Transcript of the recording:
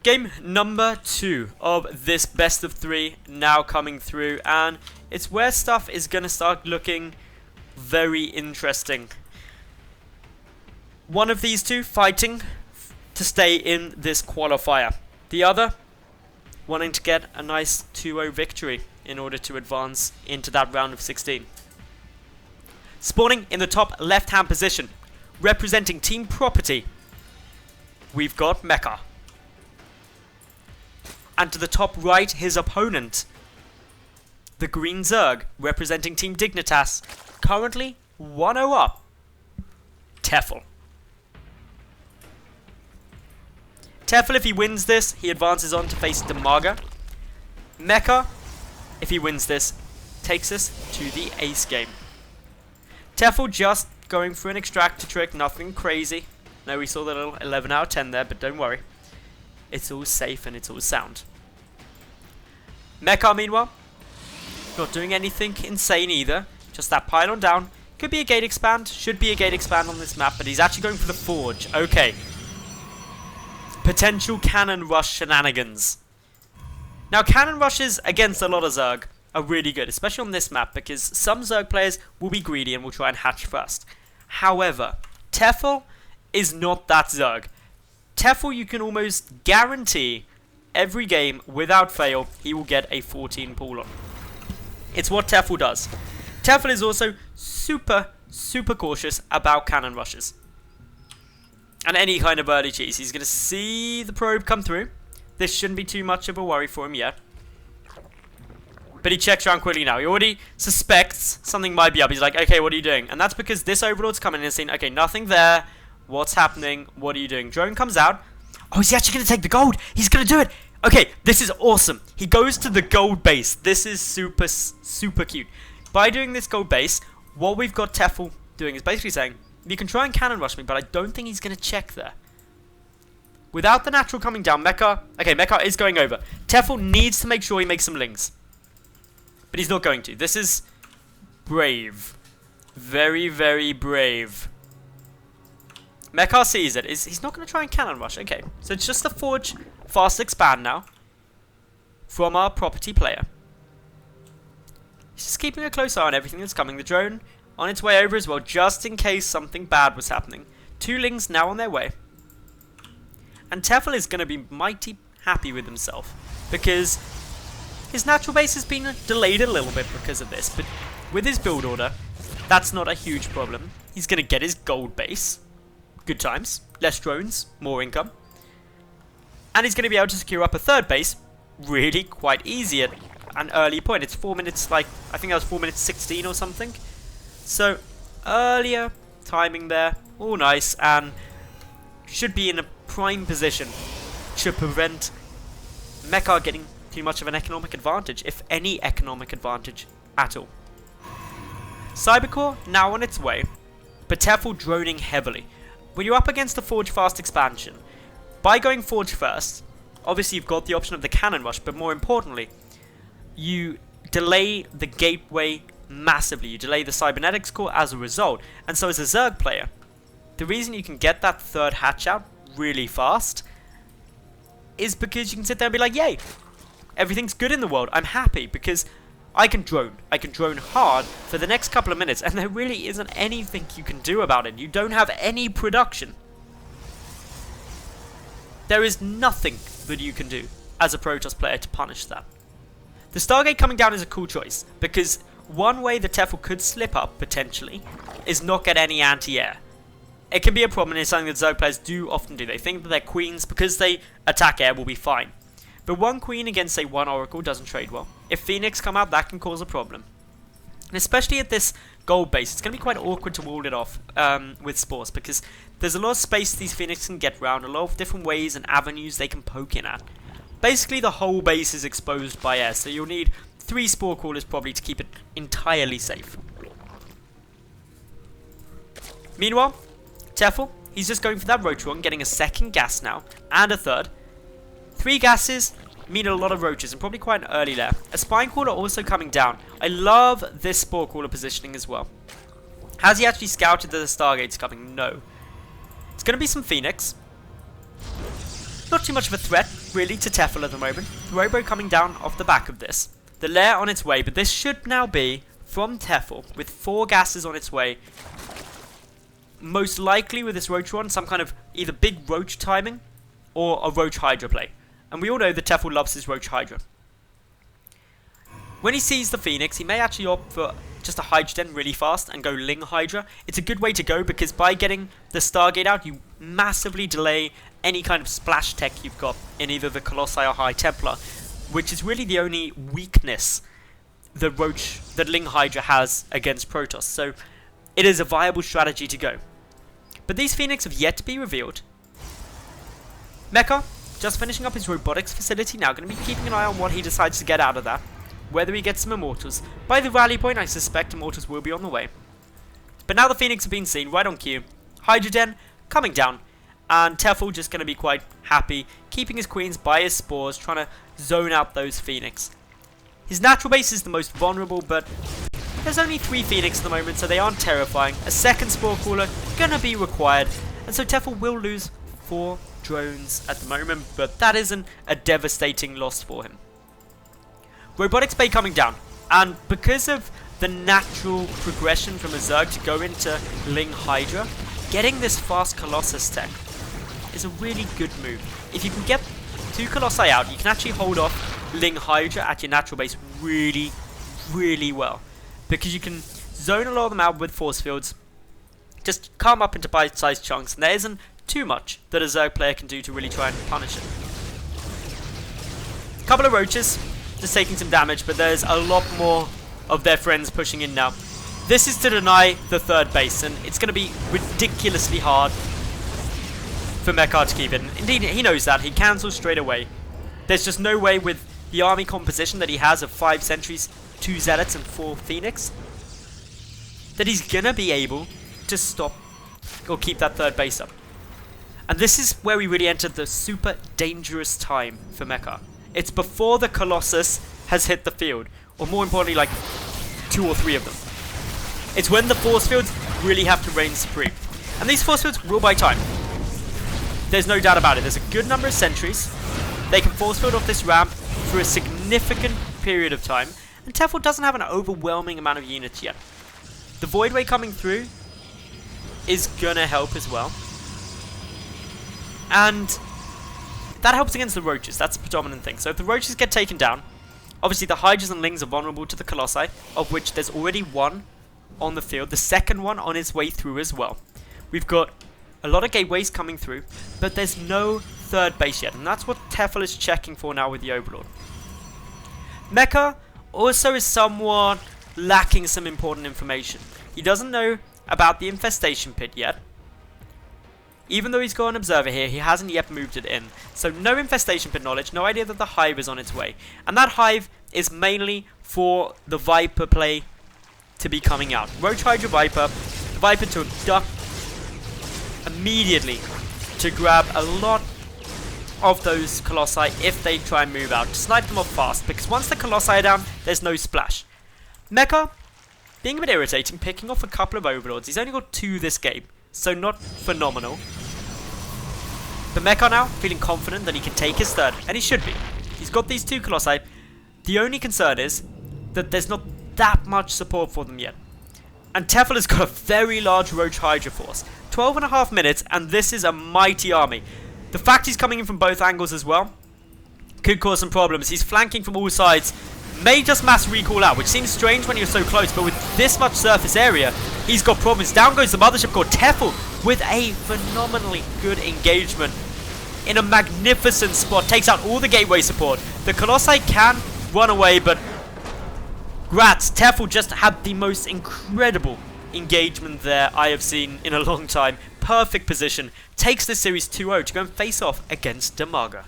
Game number 2 of this best of 3 now coming through, and it's where stuff is going to start looking very interesting. One of these two fighting to stay in this qualifier. The other wanting to get a nice 2-0 victory in order to advance into that round of 16. Spawning in the top left hand position, representing Team Property, we've got Mekar. And to the top right, his opponent, the Green Zerg, representing Team Dignitas, currently 1-0 up, Tefel. Tefel, if he wins this, he advances on to face Demaga. Mekar, if he wins this, takes us to the ace game. Tefel just going for an extractor trick, nothing crazy. No, we saw the little 11 out of 10 there, but don't worry. It's all safe and it's all sound. Mekar, meanwhile, not doing anything insane either. Just that pylon down. Could be a gate expand. Should be a gate expand on this map, but he's actually going for the forge. Okay. Potential cannon rush shenanigans. Now, cannon rushes against a lot of Zerg are really good, especially on this map, because some Zerg players will be greedy and will try and hatch first. However, Tefel is not that Zerg. Tefel, you can almost guarantee every game, without fail, he will get a 14 pull on. It's what Tefel does. Tefel is also super cautious about cannon rushes. And any kind of early cheese. He's going to see the probe come through. This shouldn't be too much of a worry for him yet. But he checks around quickly now. He already suspects something might be up. He's like, okay, what are you doing? And that's because this Overlord's coming in and saying, okay, nothing there. What's happening? What are you doing? Drone comes out. Oh, is he actually going to take the gold? He's going to do it. Okay, this is awesome. He goes to the gold base. This is super cute. By doing this gold base, what we've got Tefel doing is basically saying, you can try and cannon rush me, but I don't think he's going to check there. Without the natural coming down, Mekar... Okay, Mekar is going over. Tefel needs to make sure he makes some lings. But he's not going to. This is brave. Very brave. Mekar sees it. He's not going to try and cannon rush. Okay, so it's just the forge fast expand now from our property player. He's just keeping a close eye on everything that's coming. The drone on its way over as well, just in case something bad was happening. 2 lings now on their way. And Tefel is going to be mighty happy with himself, because his natural base has been delayed a little bit because of this, but with his build order, that's not a huge problem. He's going to get his gold base. Good times. Less drones, more income. And he's going to be able to secure up a third base really quite easy at an early point. It's 4 minutes, like, I think that was 4 minutes 16 or something. So, earlier timing there, all nice, and should be in a prime position to prevent Mekar getting too much of an economic advantage, if any economic advantage at all. Cybercore now on its way, but Tefel droning heavily. When you're up against the Forge Fast expansion, by going Forge first, obviously you've got the option of the cannon rush, but more importantly, you delay the gateway massively. You delay the cybernetics core as a result. And so as a Zerg player, the reason you can get that third hatch out really fast is because you can sit there and be like, yay, everything's good in the world. I'm happy because I can drone. I can drone hard for the next couple of minutes, and there really isn't anything you can do about it. You don't have any production. There is nothing that you can do as a Protoss player to punish that. The Stargate coming down is a cool choice, because one way the Tefel could slip up, potentially, is not get any anti-air. It can be a problem, and it's something that Zerg players do often do. They think that their queens, because they attack air, will be fine. But one queen against, say, one oracle doesn't trade well. If Phoenix come out, that can cause a problem. And especially at this gold base, it's going to be quite awkward to wall it off with spores, because there's a lot of space these Phoenix can get around, a lot of different ways and avenues they can poke in at. Basically, the whole base is exposed by air, so you'll need 3 spore crawlers probably to keep it entirely safe. Meanwhile, Tefel, he's just going for that Roach-Run, getting a second gas now, and a third. 3 gases mean a lot of roaches, and probably quite an early lair. A Spine Crawler also coming down. I love this Spore Crawler positioning as well. Has he actually scouted that the Stargate's coming? No. It's going to be some Phoenix. Not too much of a threat, really, to Tefel at the moment. The Robo coming down off the back of this. The lair on its way, but this should now be from Tefel, with 4 gases on its way. Most likely with this Roach one, some kind of either big Roach timing or a Roach Hydra play. And we all know that Tefel loves his Roach Hydra. When he sees the Phoenix, he may actually opt for just a Hydra really fast and go Ling Hydra. It's a good way to go because by getting the Stargate out, you massively delay any kind of splash tech you've got in either the Colossi or High Templar, which is really the only weakness that Ling Hydra has against Protoss. So it is a viable strategy to go. But these Phoenix have yet to be revealed. Mekar, just finishing up his robotics facility now, going to be keeping an eye on what he decides to get out of that. Whether he gets some Immortals. By the rally point, I suspect Immortals will be on the way. But now the Phoenix have been seen right on cue. Hydrogen coming down. And Tefel just going to be quite happy, keeping his Queens by his Spores, trying to zone out those Phoenix. His natural base is the most vulnerable, but there's only 3 Phoenix at the moment, so they aren't terrifying. A second Spore Cooler going to be required. And so Tefel will lose 4 drones at the moment, but that isn't a devastating loss for him. Robotics Bay coming down, and because of the natural progression from a Zerg to go into Ling Hydra, getting this fast Colossus tech is a really good move. If you can get 2 Colossi out, you can actually hold off Ling Hydra at your natural base really, really well. Because you can zone a lot of them out with force fields, just carve up into bite-sized chunks, and there isn't too much that a Zerg player can do to really try and punish it. Couple of Roaches, just taking some damage, but there's a lot more of their friends pushing in now. This is to deny the 3rd base, and it's going to be ridiculously hard for Mekar to keep it. And indeed, he knows that. He cancels straight away. There's just no way with the army composition that he has of 5 sentries, 2 Zealots, and 4 Phoenix that he's going to be able to stop or keep that 3rd base up. And this is where we really entered the super dangerous time for Mekar. It's before the Colossus has hit the field, or more importantly, like 2 or 3 of them. It's when the force fields really have to reign supreme. And these force fields will buy time. There's no doubt about it. There's a good number of sentries. They can force field off this ramp for a significant period of time. And Tefel doesn't have an overwhelming amount of units yet. The Void Ray coming through is gonna help as well. And that helps against the Roaches. That's the predominant thing. So if the Roaches get taken down, obviously the Hydras and Lings are vulnerable to the Colossi, of which there's already 1 on the field. The second one on its way through as well. We've got a lot of gateways coming through, but there's no 3rd base yet. And that's what Tefel is checking for now with the Overlord. Mekar also is somewhat lacking some important information. He doesn't know about the Infestation Pit yet. Even though he's got an observer here, he hasn't yet moved it in. So no Infestation Pit knowledge, no idea that the Hive is on its way. And that Hive is mainly for the Viper play to be coming out. Roach Hydra Viper, the Viper to duck immediately to grab a lot of those Colossi if they try and move out. To snipe them off fast, because once the Colossi are down, there's no splash. Mekar, being a bit irritating, picking off a couple of Overlords. He's only got 2 this game, so not phenomenal. But Mekar now, feeling confident that he can take his 3rd, and he should be. He's got these 2 Colossi. The only concern is that there's not that much support for them yet. And Tefel has got a very large Roach Hydra force. 12.5 minutes, and this is a mighty army. The fact he's coming in from both angles as well could cause some problems. He's flanking from all sides. May just mass recall out, which seems strange when you're so close, but with this much surface area, he's got problems. Down goes the mothership called Tefel with a phenomenally good engagement in a magnificent spot. Takes out all the gateway support. The Colossi can run away, but Grats, Tefel just had the most incredible engagement there I have seen in a long time. Perfect position. Takes this series 2-0 to go and face off against Damaga.